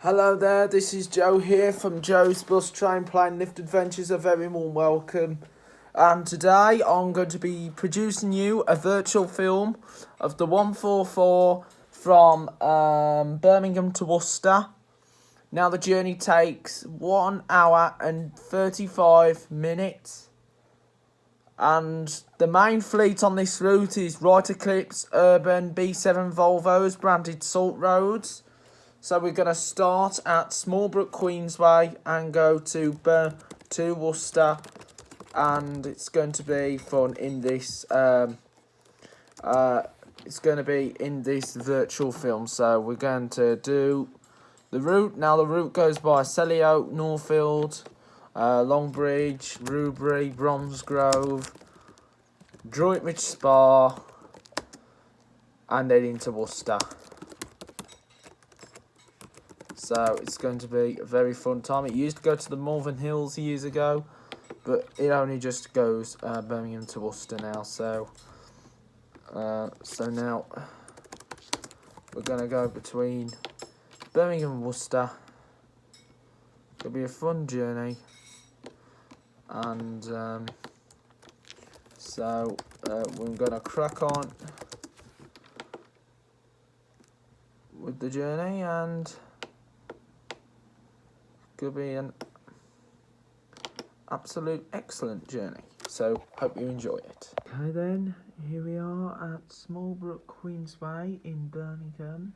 Hello there, this is Joe here from Joe's Bus Train Plane Lift Adventures. A very warm welcome. And today I'm going to be producing you a virtual film of the 144 from Birmingham to Worcester. Now the journey takes 1 hour and 35 minutes. And the main fleet on this route is Wright Eclipse Urban B7 Volvos branded Salt Roads. So we're going to start at Smallbrook Queensway and go to Worcester, and it's going to be fun in this. It's going to be in this virtual film. So we're going to do the route. Now the route goes by Selly Oak, Norfield, Longbridge, Rubery, Bromsgrove, Droitwich Spa, and then into Worcester. So it's going to be a very fun time. It used to go to the Malvern Hills years ago, but it only just goes Birmingham to Worcester now. So now we're going to go between Birmingham and Worcester. It'll be a fun journey, and we're going to crack on with the journey, and could be an absolute excellent journey. So hope you enjoy it. Okay then, here we are at Smallbrook Queensway in Birmingham,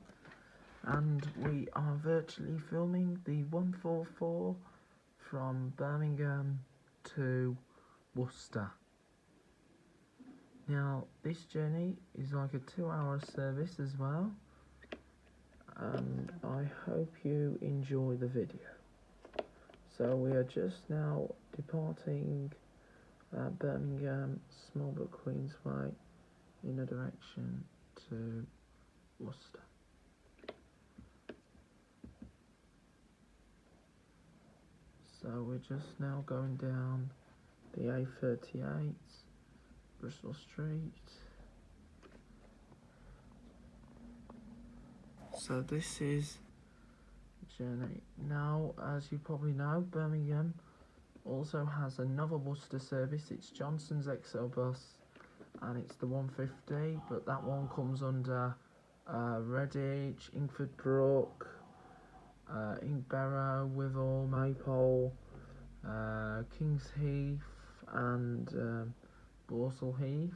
and we are virtually filming the 144 from Birmingham to Worcester. Now this journey is like a 2-hour service as well, and I hope you enjoy the video. So we are just now departing Birmingham, Smallbrook Queensway in a direction to Worcester. So we're just now going down the A38, Bristol Street. So this is journey. Now, as you probably know, Birmingham also has another Worcester service. It's Johnson's XL bus, and it's the 150, but that one comes under Redditch, Ingford Brook, Inkbarrow, Withall, Maypole, Kings Heath, and Borsall Heath.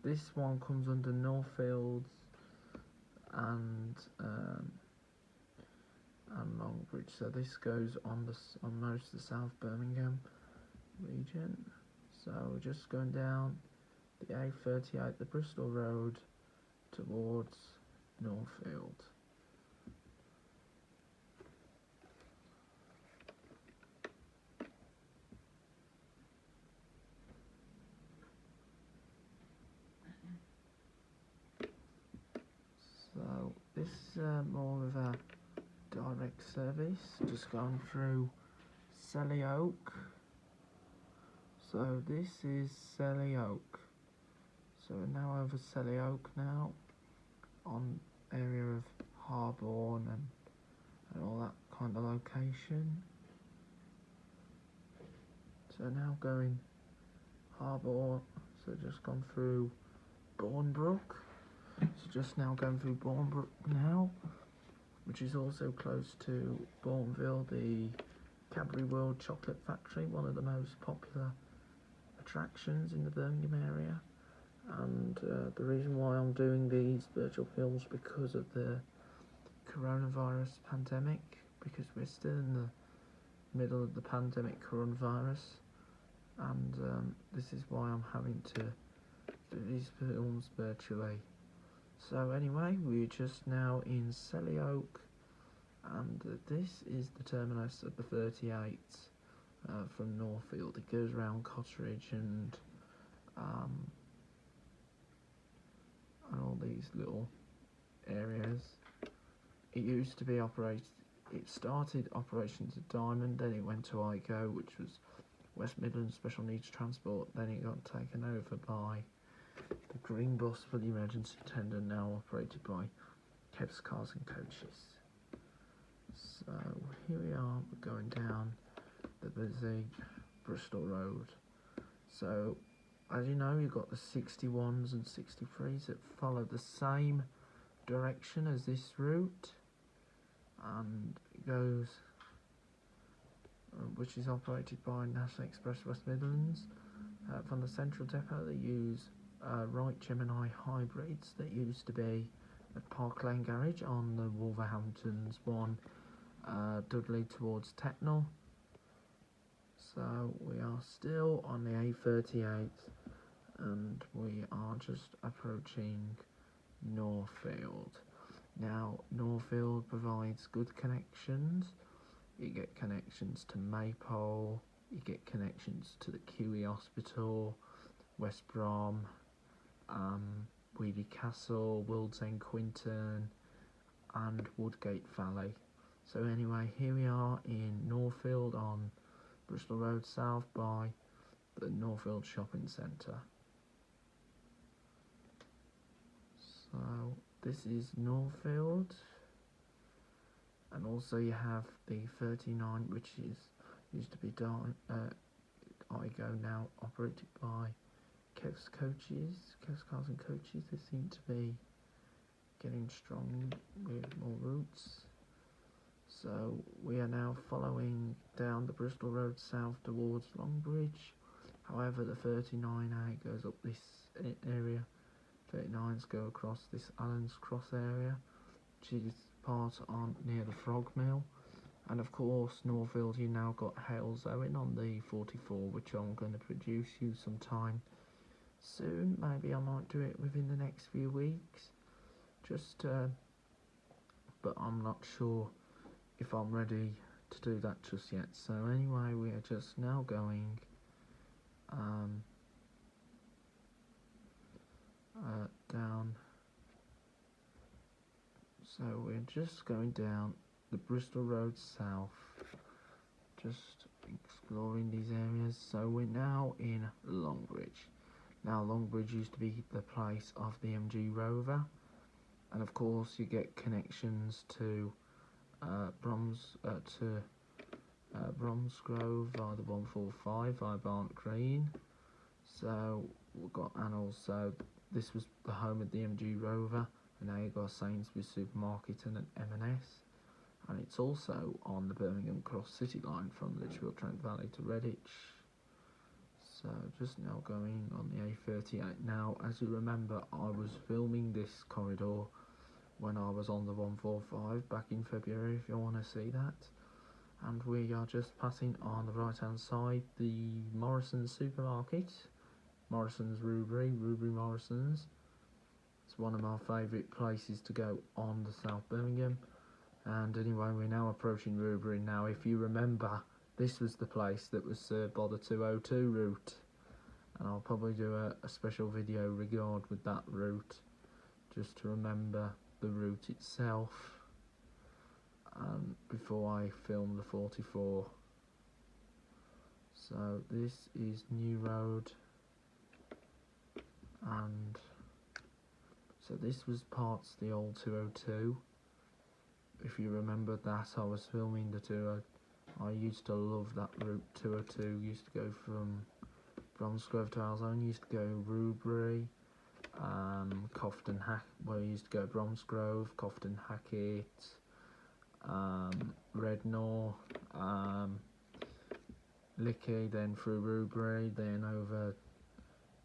This one comes under Northfields and Longbridge. So this goes on most of the South Birmingham region. So we're just going down the A38, the Bristol Road, towards Northfield. So this is more of a direct service, just going through Selly Oak. So this is Selly Oak. So we're now over Selly Oak now, on area of Harborne and all that kind of location. So now going Harborne, so just gone through Bournebrook. So just now going through Bournebrook now, which is also close to Bourneville, the Cadbury World Chocolate Factory, one of the most popular attractions in the Birmingham area. And the reason why I'm doing these virtual films because of the coronavirus pandemic, because we're still in the middle of the pandemic coronavirus, and this is why I'm having to do these films virtually. So anyway, we're just now in Selly Oak, and this is the terminus of the 38 from Northfield. It goes around Cotteridge and all these little areas. It used to be it started operations at Diamond, then it went to IGO, which was West Midlands Special Needs Transport, then it got taken over by the Green Bus for the emergency tender, now operated by Kev's Cars and Coaches. So here we are, we're going down the busy Bristol Road. So as you know, you've got the 61s and 63s that follow the same direction as this route, and it goes, which is operated by National Express West Midlands. From the central depot, they use Wright Gemini hybrids that used to be at Park Lane Garage on the Wolverhamptons one, Dudley towards Tetnall. So we are still on the A38 and we are just approaching Northfield. Now Northfield provides good connections. You get connections to Maypole, you get connections to the Kiwi Hospital, West Brom, Weedy Castle, Wilds End Quinton and Woodgate Valley. So anyway, here we are in Northfield on Bristol Road South by the Northfield Shopping Centre. So this is Northfield, and also you have the 39, which is used to be IGO, now operated by Kev's Cars and Coaches. They seem to be getting strong with more routes. So we are now following down the Bristol Road South towards Longbridge. However, the 39A goes up this area. 39s go across this Allen's Cross area, which is part on near the Frog Mill. And of course, Northfield, you now got Hales Owen on the 44, which I'm going to produce you sometime soon. Maybe I might do it within the next few weeks. But I'm not sure if I'm ready to do that just yet. So anyway, we are just now going down. So we're just going down the Bristol Road South, just exploring these areas. So we're now in Longbridge. Now Longbridge used to be the place of the MG Rover, and of course you get connections to Bromsgrove via the 145 via Barnet Green. So we've got, and also this was the home of the MG Rover, and now you've got Sainsbury's supermarket and an M&S, and it's also on the Birmingham Cross City line from Lichfield Trent Valley to Redditch. So just now going on the A38. Now, as you remember, I was filming this corridor when I was on the 145 back in February, if you want to see that. And we are just passing on the right hand side the Morrison's supermarket, Morrison's Rubery Morrison's. It's one of my favourite places to go on the South Birmingham. And anyway, we're now approaching Rubery. Now, if you remember, this was the place that was served by the 202 route, and I'll probably do a special video regard with that route, just to remember the route itself, before I film the 44. So this is New Road, and so this was parts of the old 202. If you remember that, I was filming the 202. I used to love that route. 202 used to go from Bromsgrove to Alzone, used to go Rubery, Cofton where you used to go Bromsgrove, Cofton Hackett, Rednor, Lickey, then through Rubery, then over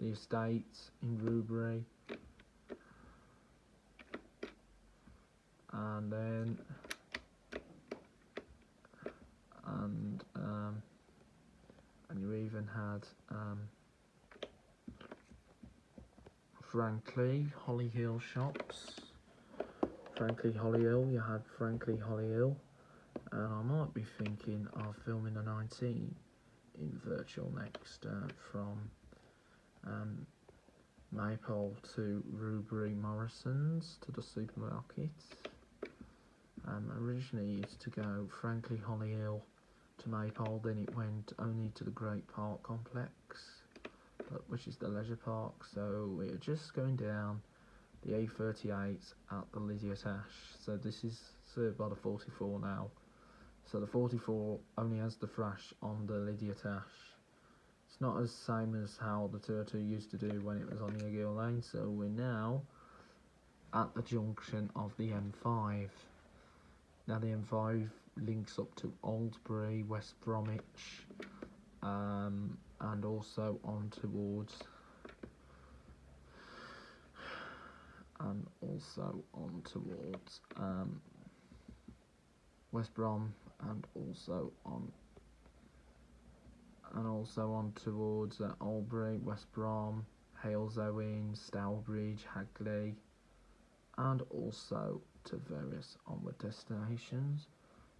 the estates in Rubery, and then and you even had Frankly Hollyhill shops. Frankly Hollyhill, you had Frankly Hollyhill, and I might be thinking of filming a 19 in virtual next, from Maypole to Rubery Morrison's to the supermarket. Originally used to go Frankly Hollyhill to Maypole, then it went only to the Great Park complex, which is the leisure park. So we're just going down the A38 at the Lydiate Ash. So this is served by the 44 now. So the 44 only has the thrash on the Lydiate Ash. It's not as same as how the 202 used to do when it was on the Eagle Lane. So we're now at the junction of the M5. Now the M5 links up to Aldbury, West Bromwich, and also on towards West Brom, and also on towards Albury, West Brom, Halesowen, Stourbridge, Hagley, and also to various onward destinations.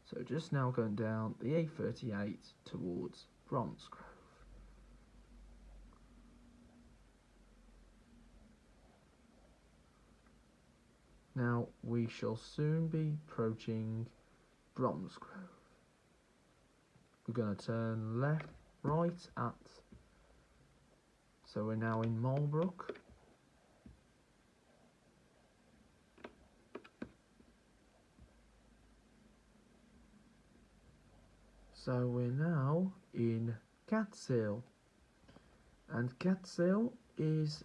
So just now going down the A38 towards Bromsgrove. Now we shall soon be approaching Bromsgrove. We're going to turn right at, so we're now in Marlbrook. So we're now in Catshill, and Catshill is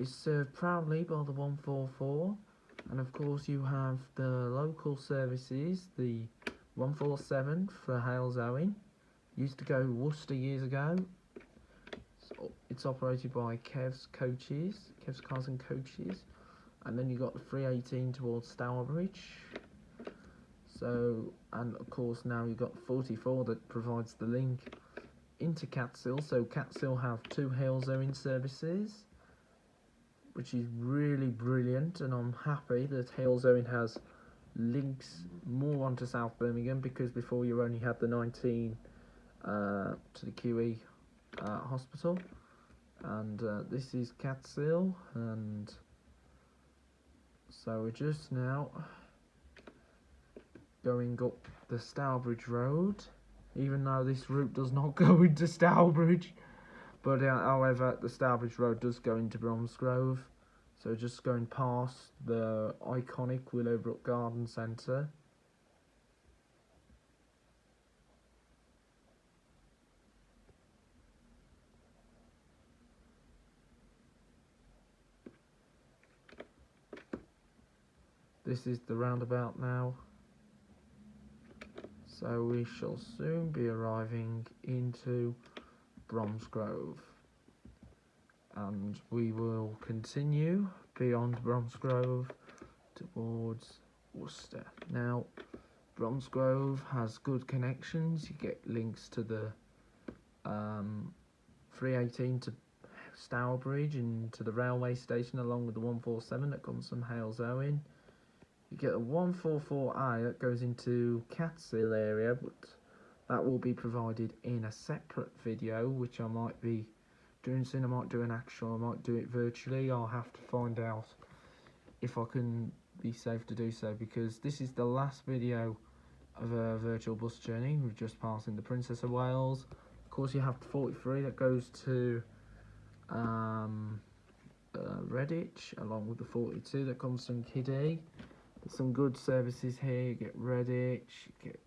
served proudly by the 144, and of course you have the local services, the 147 for Halesowen. Used to go Worcester years ago. So it's operated by Kev's Cars and Coaches, and then you got the 318 towards Stourbridge. So, and of course now you've got 44 that provides the link into Catshill. So Catshill have 2 Halesowen services, which is really brilliant, and I'm happy that Halesowen has links more onto South Birmingham, because before you only had the 19 to the QE hospital, and this is Catshill, and so we're just now going up the Stourbridge Road, even though this route does not go into Stourbridge, but however the Stourbridge Road does go into Bromsgrove. So just going past the iconic Willowbrook Garden Centre. This is the roundabout now. So we shall soon be arriving into Bromsgrove, and we will continue beyond Bromsgrove towards Worcester. Now Bromsgrove has good connections. You get links to the 318 to Stourbridge and to the railway station, along with the 147 that comes from Halesowen. You get a 144I that goes into Catshill area, but that will be provided in a separate video, which I might be doing soon. I might do an actual, I might do it virtually. I'll have to find out if I can be safe to do so, because this is the last video of a virtual bus journey. We're just passing the Princess of Wales. Of course you have the 43 that goes to Redditch, along with the 42 that comes from Kiddie. There's some good services here. You get Redditch, you get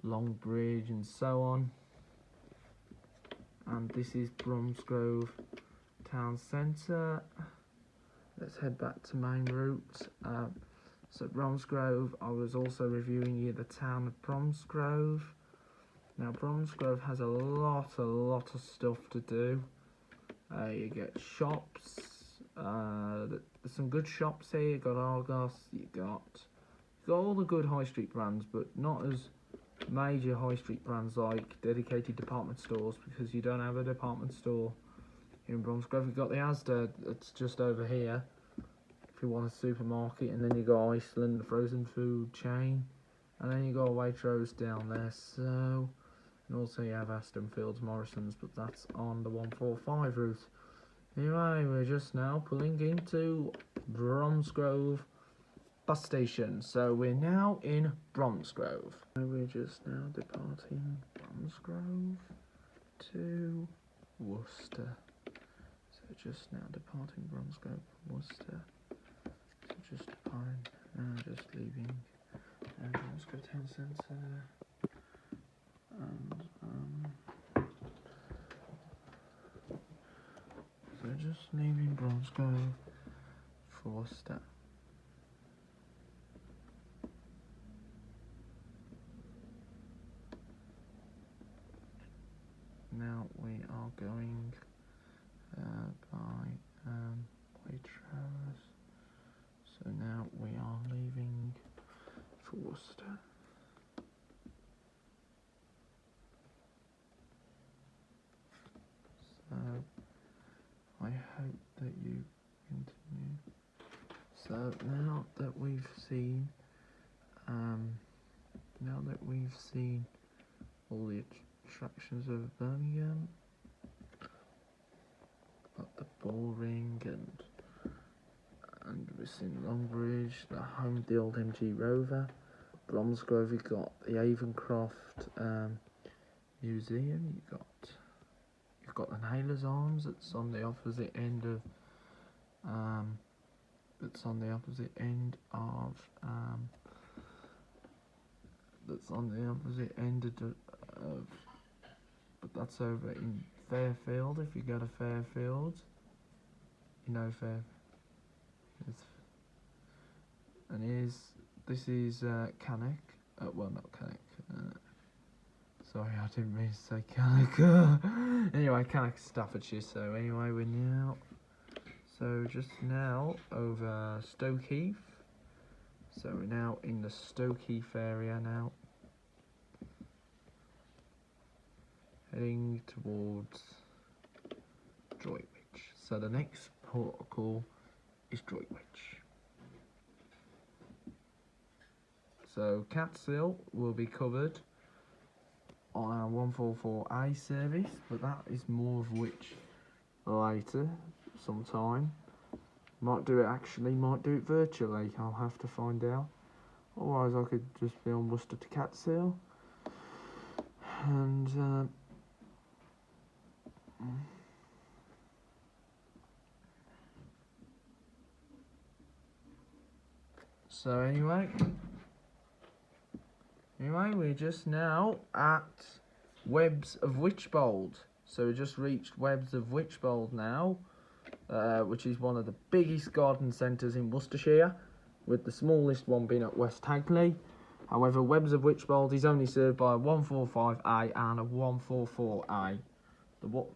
Longbridge, and so on. And this is Bromsgrove Town Centre. Let's head back to main route. So Bromsgrove, I was also reviewing here the town of Bromsgrove. Now Bromsgrove has a lot of stuff to do. You get shops. There's some good shops here. You got Argos. You got all the good high street brands, but not as major high street brands like dedicated department stores, because you don't have a department store here in Bromsgrove. You've got the Asda that's just over here if you want a supermarket, and then you got Iceland, the frozen food chain, and then you got Waitrose down there. So, and also you have Aston Fields, Morrison's, but that's on the 145 route. Anyway, we're just now pulling into Bromsgrove bus station. So we're now in Bromsgrove. We're just now departing Bromsgrove to Worcester. So just now departing Bromsgrove, Worcester. So just departing, just leaving Bromsgrove Town Centre. And so just leaving Bromsgrove for Worcester. Now we are going by Waitrose. So now we are leaving for Worcester. So I hope that you continue. So now that we've seen all the attractions of Birmingham, like the Bull Ring and we've seen Longbridge, the home of the old MG Rover, Bromsgrove. We've got the Avencroft Museum. You've got the Nailers Arms. That's on the opposite end of but that's over in Fairfield. If you go to Fairfield, you know Fairfield. And this is Cannock. Well, not Cannock. Sorry, I didn't mean to say Cannock. Anyway, Cannock, Staffordshire. So anyway, just now over Stoke Heath. So we're now in the Stoke Heath area now. Heading towards Droitwich. So the next port of call is Droitwich. So Catsill will be covered on our 144A service, but that is more of which later, sometime. Might do it virtually. I'll have to find out. Otherwise, I could just be on Worcester to Catsill. And so anyway, we're just now at Webbs of Wychbold. So we just reached Webbs of Wychbold now, which is one of the biggest garden centres in Worcestershire, with the smallest one being at West Hagley. However, Webbs of Wychbold is only served by a 145A and a 144A.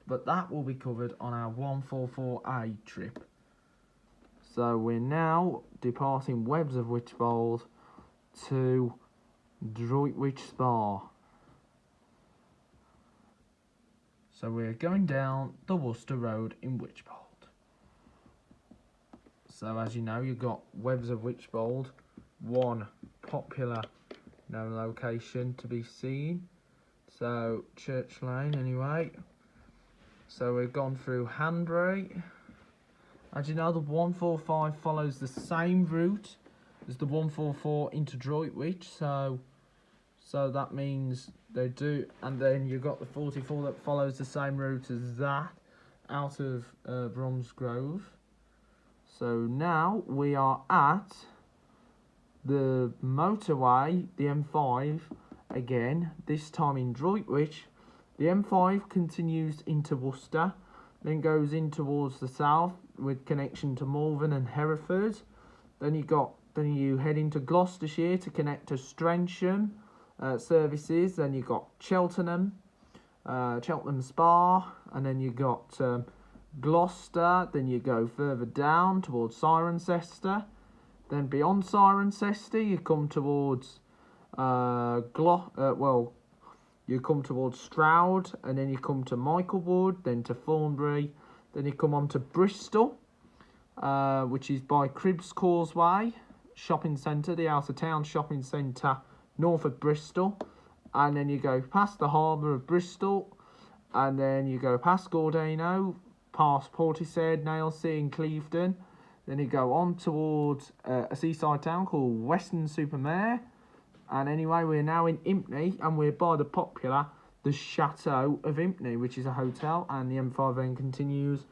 But that will be covered on our 144A trip. So we're now departing Webbs of Wychbold to Droitwich Spa. So we're going down the Worcester Road in Wychbold. So as you know, you've got Webbs of Wychbold, one popular location to be seen. So Church Lane anyway. So we've gone through Hanbury. As you know, the 145 follows the same route as the 144 into Droitwich. So that means they do, and then you've got the 44 that follows the same route as that out of Bromsgrove. So now we are at the motorway, the M5 again, this time in Droitwich. The M5 continues into Worcester, then goes in towards the south with connection to Malvern and Hereford. Then you head into Gloucestershire to connect to Strensham services. Then you got Cheltenham Spa, and then you got Gloucester. Then you go further down towards Cirencester. Then beyond Cirencester, you come towards you come towards Stroud, and then you come to Michaelwood, then to Thornbury, then you come on to Bristol, which is by Cribbs Causeway Shopping Centre, the out of town shopping centre north of Bristol, and then you go past the harbour of Bristol, and then you go past Gordano, past Portishead, Nailsea and Clevedon. Then you go on towards a seaside town called Weston-super-Mare. And anyway, we're now in Impney, and we're by the popular The Chateau of Impney, which is a hotel. And the M5 then continues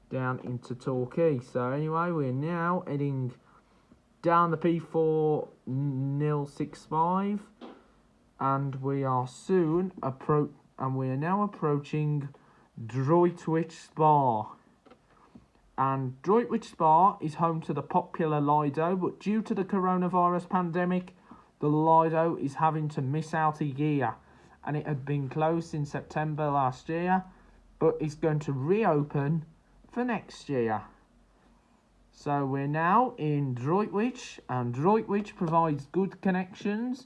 down into Torquay. So anyway, we're now heading down the P4 065, and we are now approaching Droitwich Spa. And Droitwich Spa is home to the popular Lido, but due to the coronavirus pandemic, the Lido is having to miss out a year, and it had been closed since September last year, but it's going to reopen for next year. So we're now in Droitwich, and Droitwich provides good connections.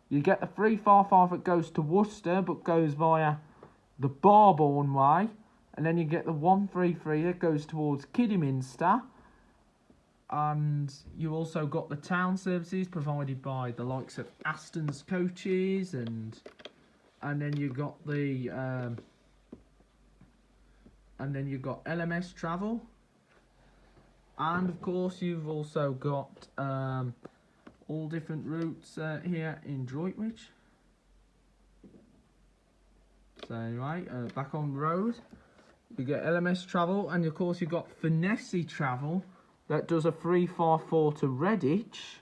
You get the 355 that goes to Worcester, but goes via the Barbourne way. And then you get the 133 that goes towards Kidderminster. And you also got the town services provided by the likes of Aston's Coaches, and then you got the LMS Travel. And of course you've also got all different routes here in Droitwich. So anyway, back on the road. You get LMS Travel, and of course you've got Finesse Travel that does a 354 to Redditch,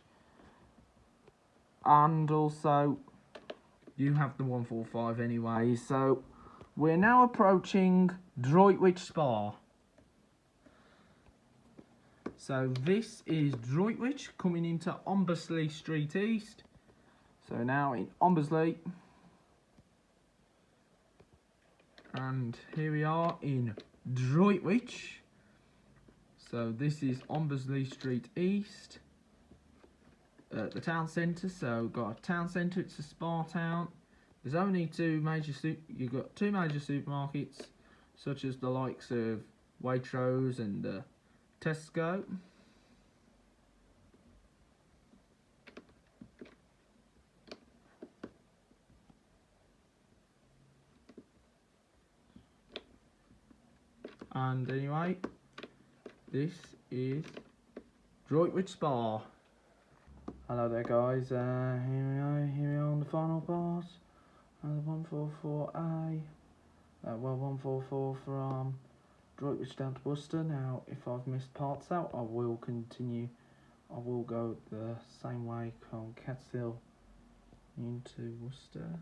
and also you have the 145 anyway. So we're now approaching Droitwich Spa. So this is Droitwich coming into Ombersley Street East. So now in Ombersley. And here we are in Droitwich. So this is Ombersley Street East, the town centre. So we've got a town centre, it's a spa town. There's only you've got two major supermarkets, such as the likes of Waitrose and Tesco. And anyway, this is Droitwich Spa. Hello there guys, here we are on the final part of the 144A, 144 from Droitwich down to Worcester. Now if I've missed parts out, I will continue, I will go the same way from Catshill into Worcester,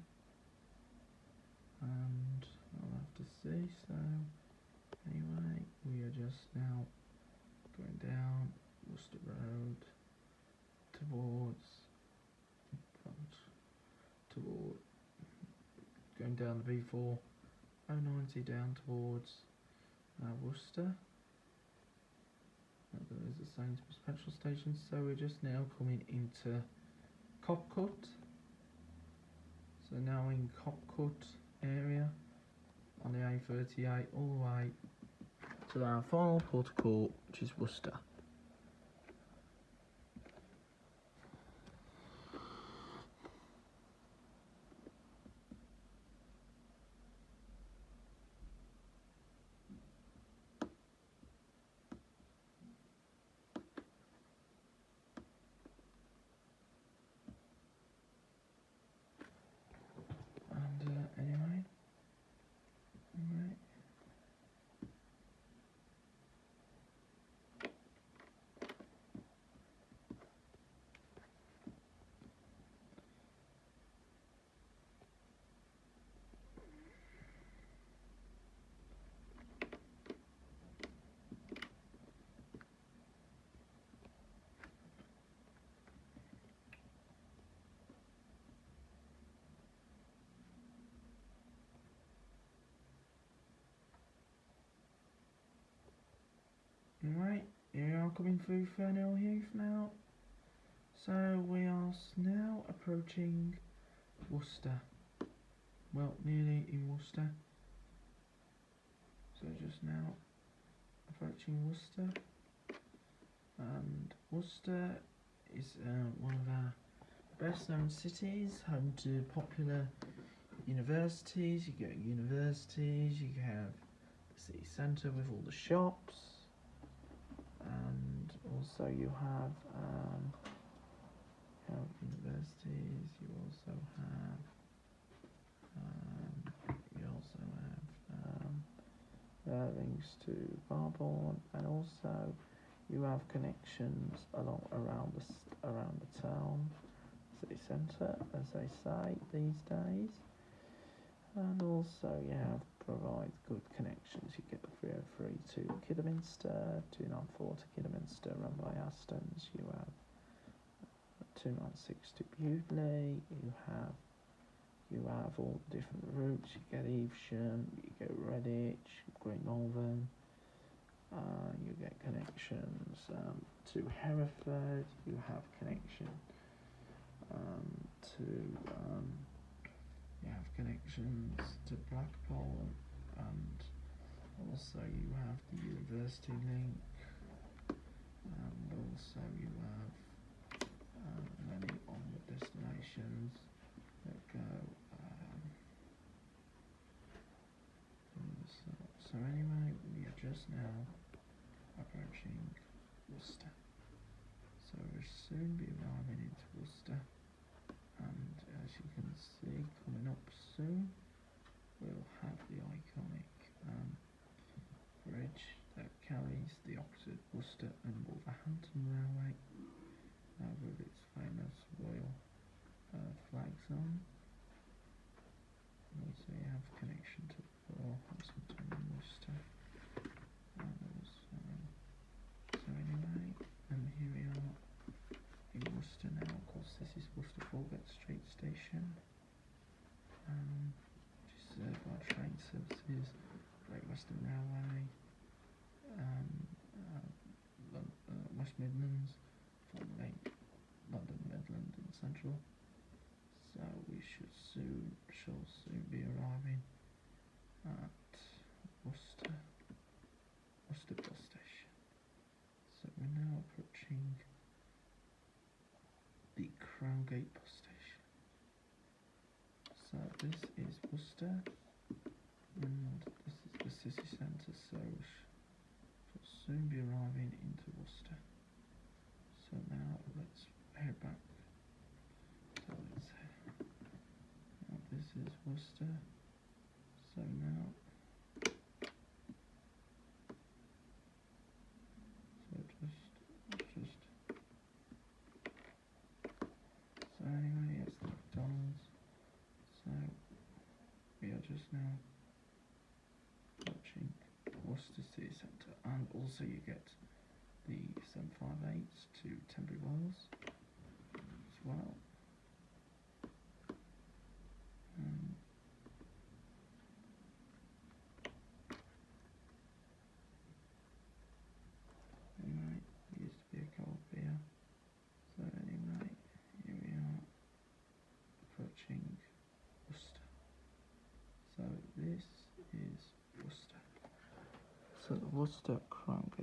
and I'll have to see. So anyway, we are just now going down Worcester Road going down the B4 090 down towards Worcester. There is a Sainsbury's petrol station, so we're just now coming into Copcut. So now in Copcut area on the A38 all the way to our final port of call, which is Worcester. And anyway, right. Right, here I'm coming through Fernhill Heath now. So we are now approaching Worcester. Well, nearly in Worcester. So just now approaching Worcester. And Worcester is one of our best known cities, home to popular universities. You get universities, you have the city centre with all the shops. And also you have universities, you also have links to Barbourne, and also you have connections around the town, city centre, as they say these days. And also you have provide good connections. You get the 303 to Kidderminster, 294 to Kidderminster run by Astons. You have 296 to Bewdley. You have all the different routes. You get Evesham, you get Redditch, Great Malvern. You get connections to Hereford. You have connection to you have connections to Blackpool, and also you have the University link, and also you have many onward destinations that go. So anyway, we are just now approaching Worcester. So we'll soon be arriving into Worcester, and as you can see, coming up soon, we'll have the iconic bridge that carries the Oxford, Worcester and Wolverhampton Railway with its famous royal flags on. And also you have connection to Wolverhampton and Worcester. So anyway, and here we are in Worcester now. Of course, this is Worcester Falgate Street Station, which is served by train services, Great Western Railway, West Midlands, formerly London, Midland and Central. So we shall soon be arriving at Worcester bus station. So we're now approaching the Crowgate bus station. So this is Worcester, and this is the city centre, so we shall soon be arriving into Worcester. So now let's head back. So now this is Worcester. So now so anyway, it's the McDonald's. So we are just now watching Worcester City Centre, and also you get the 758s to Tenbury Wells as well. Anyway, it used to be a co-op here. So anyway, here we are approaching Worcester. So this is Worcester. So the Worcester Crowgate